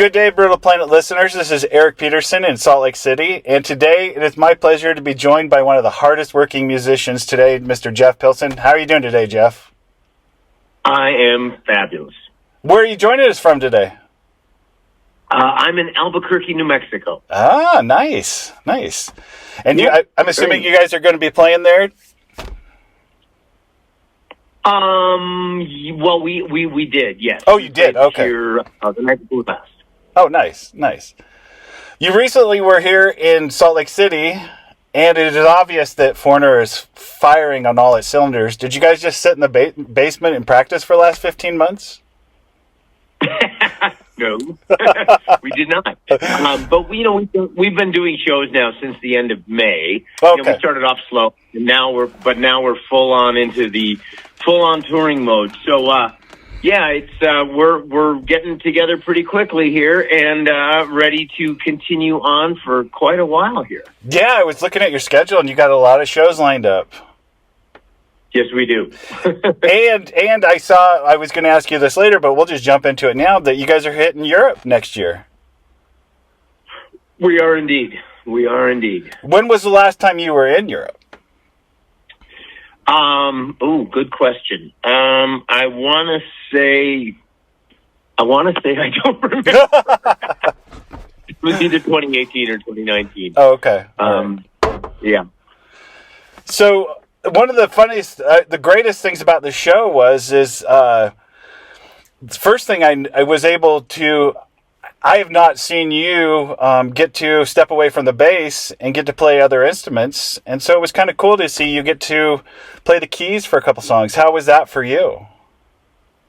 Good day, Brutal Planet listeners. This is Eric Peterson in Salt Lake City, and today it is my pleasure to be joined by one of the hardest working musicians today, Mr. Jeff Pilson. How are you doing today, Jeff? I am fabulous. Where are you joining us from today? I'm in Albuquerque, New Mexico. Ah, nice. And Yeah, I'm assuming you guys are going to be playing there? Well, we did, yes. Oh, you did? Okay. Here, the night before last. Oh, nice. You recently were here in Salt Lake City, and it is obvious that Foreigner is firing on all its cylinders. Did you guys just sit in the basement and practice for the last 15 months? No, we did not. But we've been doing shows now since the end of May. Okay. We started off slow, and now we're full on into the full on touring mode. So we're getting together pretty quickly here and ready to continue on for quite a while here. Yeah, I was looking at your schedule, and you got a lot of shows lined up. Yes, we do. and I was going to ask you this later, but we'll just jump into it now, that you guys are hitting Europe next year. We are indeed. When was the last time you were in Europe? Good question. I want to say I don't remember. It was either 2018 or 2019. Oh, okay. Yeah. So one of the funniest, the greatest things about the show is the first thing I was able to, I have not seen you get to step away from the bass and get to play other instruments. And so it was kind of cool to see you get to play the keys for a couple songs. How was that for you?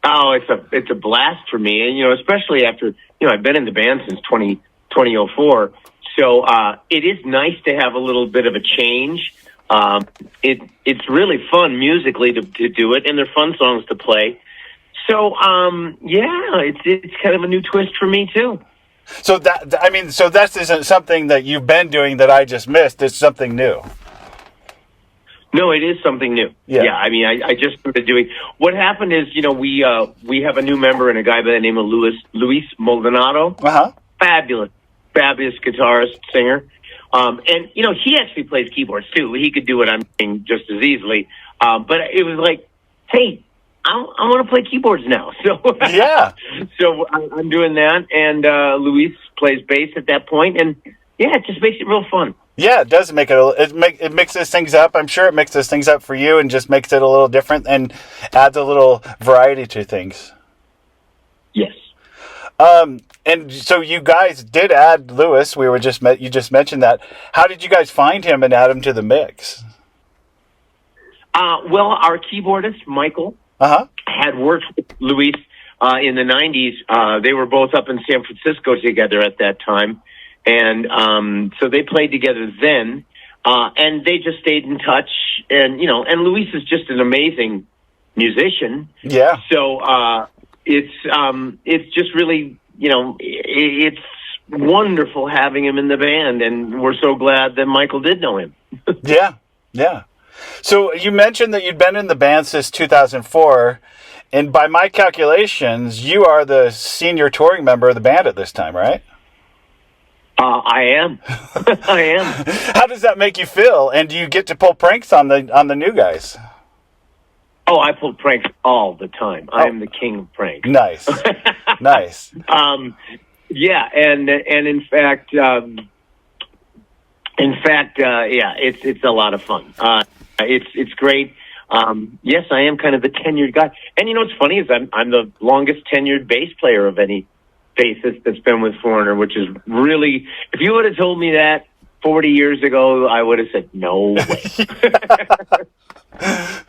Oh, it's a blast for me. And, especially after, I've been in the band since 2004. So it is nice to have a little bit of a change. It's really fun musically to do it, and they're fun songs to play. So, it's kind of a new twist for me too. So that isn't something that you've been doing that I just missed. It's something new. No, it is something new. Yeah. I just started doing. What happened is, we have a new member and a guy by the name of Luis Maldonado. Uh-huh. Fabulous guitarist, singer. And he actually plays keyboards too. He could do what I'm doing just as easily. But it was like, hey, I want to play keyboards now. So yeah. So I'm doing that, and Luis plays bass at that point, and it just makes it real fun. Yeah, it does make it mixes things up. I'm sure it mixes things up for you and just makes it a little different and adds a little variety to things. Yes. And so you guys did add Lewis. You just mentioned that. How did you guys find him and add him to the mix? Well, our keyboardist Michael had worked with Luis in the 90s. They were both up in San Francisco together at that time, and so they played together then. And they just stayed in touch. And and Luis is just an amazing musician. Yeah. So it's just really. It's wonderful having him in the band, and we're so glad that Michael did know him. Yeah. So you mentioned that you'd been in the band since 2004, and by my calculations, you are the senior touring member of the band at this time, right? I am. I am. How does that make you feel? And do you get to pull pranks on the new guys? Oh, I pull pranks all the time. I am the king of pranks. Nice. Yeah, and in fact, it's a lot of fun. It's great. Yes, I am kind of the tenured guy. And what's funny is I'm the longest tenured bass player of any bassist that's been with Foreigner, which is really, if you would have told me that 40 years ago, I would have said no way.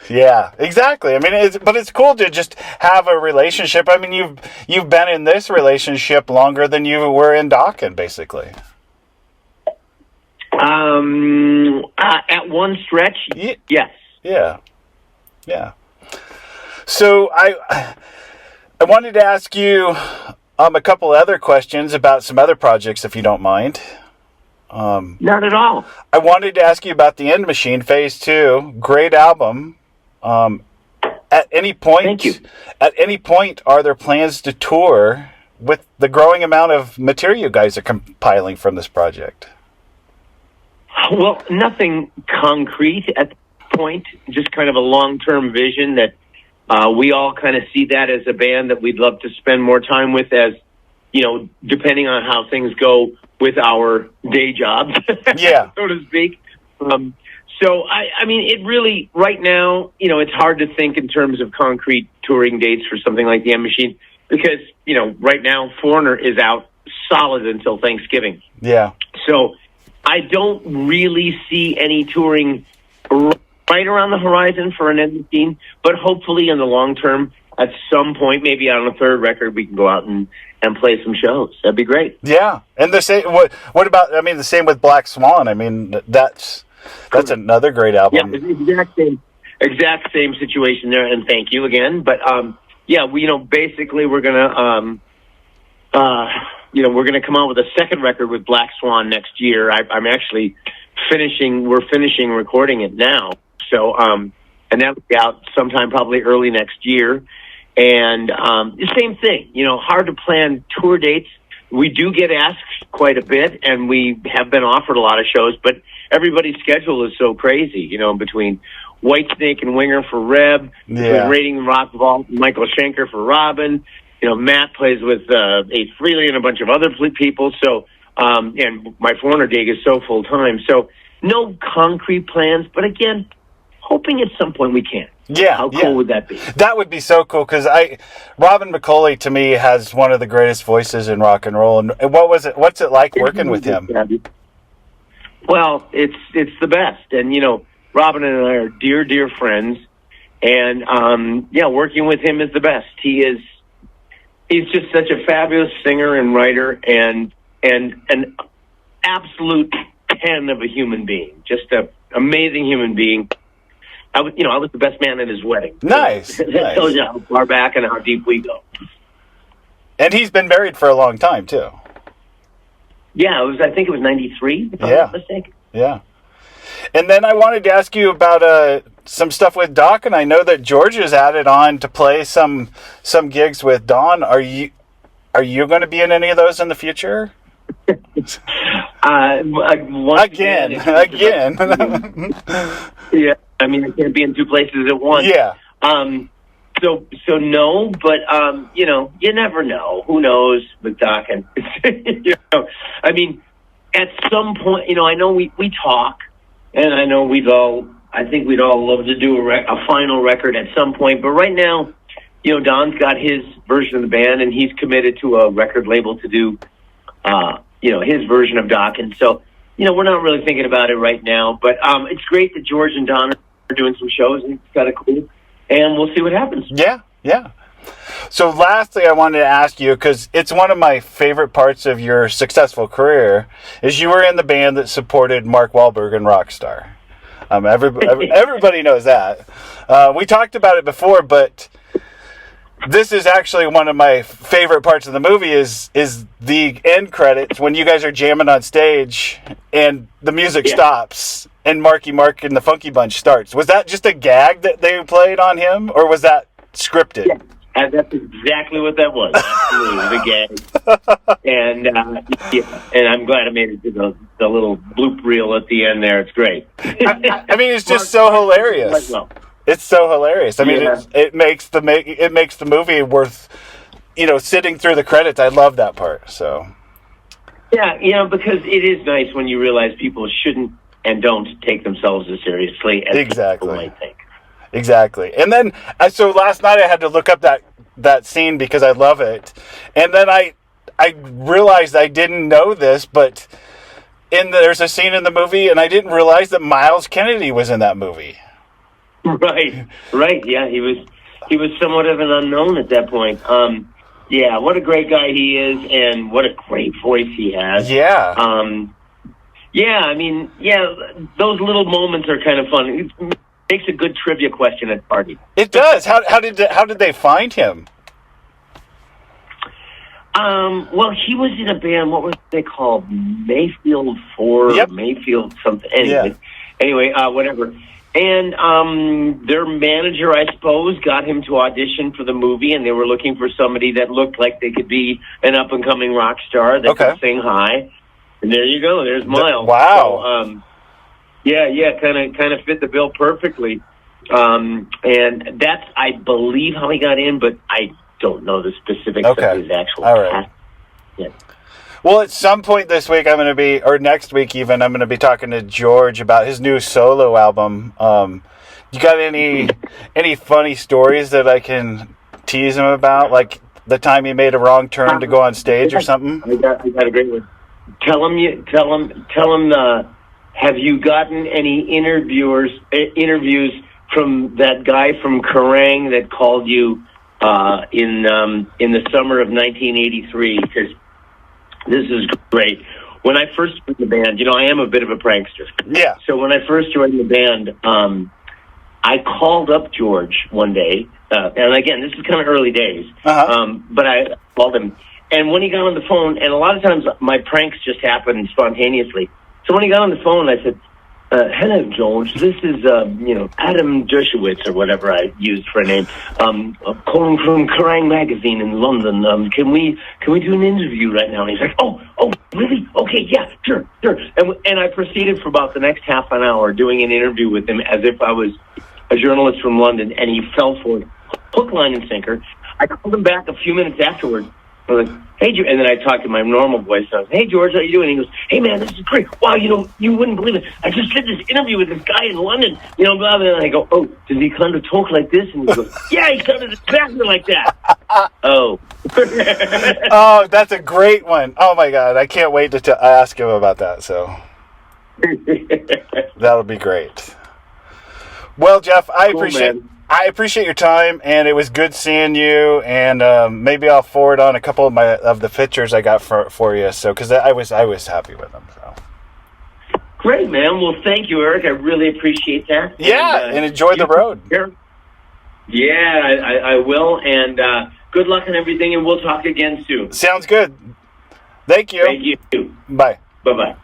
Yeah, exactly. I mean, it's cool to just have a relationship. I mean, you've been in this relationship longer than you were in Dawkins, basically. At one stretch, yes. Yeah. So I wanted to ask you a couple other questions about some other projects, if you don't mind. Not at all. I wanted to ask you about the End Machine Phase 2. Great album. At any point, Thank you. At any point, are there plans to tour with the growing amount of material you guys are compiling from this project? Well, nothing concrete at this point, just kind of a long-term vision that we all kind of see that as a band that we'd love to spend more time with, as, depending on how things go with our day jobs, yeah, so to speak. So, I mean, it really, right now, it's hard to think in terms of concrete touring dates for something like the M Machine because, right now, Foreigner is out solid until Thanksgiving. Yeah. So I don't really see any touring right around the horizon for an M Machine, but hopefully in the long term, at some point, maybe on a third record, we can go out and play some shows. That'd be great. Yeah. And the same, what about, the same with Black Swan? That's another great album. Yeah, exact same situation there. And thank you again. But basically we're gonna we're gonna come out with a second record with Black Swan next year. I'm actually we're finishing recording it now. So and that'll be out sometime probably early next year. And the same thing. Hard to plan tour dates. We do get asked quite a bit, and we have been offered a lot of shows, but everybody's schedule is so crazy, between Whitesnake and Winger for Reb, Rating Rock Vault, Michael Schenker for Robin. Matt plays with Ace Frehley and a bunch of other people. So, and my Foreigner gig is so full time. So, no concrete plans, but again, hoping at some point we can. Yeah. How cool would that be? That would be so cool because Robin McCauley to me has one of the greatest voices in rock and roll. And what's it like working with him? Well, it's the best. And, Robin and I are dear, dear friends. And, working with him is the best. He's just such a fabulous singer and writer and an absolute 10 of a human being. Just an amazing human being. I was the best man at his wedding. Nice. That tells you how far back and how deep we go. And he's been married for a long time, too. Yeah, I think it was 93, if I'm not mistaken. Yeah. And then I wanted to ask you about some stuff with Doc, and I know that George has added on to play some gigs with Don. Are you going to be in any of those in the future? Again. Yeah, I can't be in two places at once. Yeah. So no, but you never know. Who knows with Doc? And at some point, I know we talk, and I know I think we'd all love to do a final record at some point. But right now, Don's got his version of the band, and he's committed to a record label to do, his version of Doc. And so, we're not really thinking about it right now. But it's great that George and Don are doing some shows, and it's kind of cool. And we'll see what happens. Yeah. So lastly, I wanted to ask you, because it's one of my favorite parts of your successful career, is you were in the band that supported Mark Wahlberg in Rockstar. Everybody knows that. We talked about it before, but this is actually one of my favorite parts of the movie is the end credits when you guys are jamming on stage and the music stops and Marky Mark and the Funky Bunch starts. Was that just a gag that they played on him, or was that scripted? Yeah. And that's exactly what that was. Absolutely, the gag. And I'm glad I made it to the little bloop reel at the end there. It's great. It's just so hilarious. It's so hilarious. It makes the movie worth, sitting through the credits. I love that part. So. Yeah, because it is nice when you realize people shouldn't and don't take themselves as seriously as people might think. Exactly. And then, so last night I had to look up that scene because I love it. And then I realized I didn't know this, but there's a scene in the movie, and I didn't realize that Miles Kennedy was in that movie. Right. Yeah, he was somewhat of an unknown at that point. Yeah, what a great guy he is, and what a great voice he has. Yeah. Those little moments are kind of fun. It makes a good trivia question at party. It does. How did they find him? Well, he was in a band. What was they called? Mayfield 4, Mayfield something. Anyway, whatever. And their manager, I suppose, got him to audition for the movie, and they were looking for somebody that looked like they could be an up-and-coming rock star that could sing high. And there you go. There's Miles. Wow. So, kind of fit the bill perfectly. And that's, I believe, how he got in, but I don't know the specifics of his actual cast. Yeah. Well, at some point this week, I'm going to be, or next week even, I'm going to be talking to George about his new solo album. You got any funny stories that I can tease him about, like the time he made a wrong turn to go on stage or something? I got a great one. Tell him. Have you gotten any interviews from that guy from Kerrang that called you in the summer of 1983? Because this is great. When I first joined the band, I am a bit of a prankster. Yeah. So when I first joined the band, I called up George one day, and again, this is kind of early days, but I called him. And when he got on the phone, and a lot of times my pranks just happen spontaneously. So when he got on the phone, I said, hello, George. This is, Adam Dershowitz or whatever I used for a name. I'm calling from Kerrang magazine in London. Can we do an interview right now? And he's like, oh, really? Okay, yeah, sure. And I proceeded for about the next half an hour doing an interview with him as if I was a journalist from London, and he fell for it, hook, line, and sinker. I called him back a few minutes afterwards. I was like, hey, and then I talked in my normal voice. I was, hey, George, how you doing? He goes, hey, man, this is great. Wow, you wouldn't believe it. I just did this interview with this guy in London, blah, blah. And I go, oh, does he kind of talk like this? And he goes, yeah, he sounded exactly like that. Oh. Oh, that's a great one. Oh, my God. I can't wait to ask him about that. So that'll be great. Well, Jeff, I appreciate your time, and it was good seeing you. And maybe I'll forward on a couple of the pictures I got for you. So, because I was happy with them. So. Great, man. Well, thank you, Eric. I really appreciate that. Yeah, and enjoy the road. Yeah, I will. And good luck and everything. And we'll talk again soon. Sounds good. Thank you. Thank you. Bye. Bye-bye.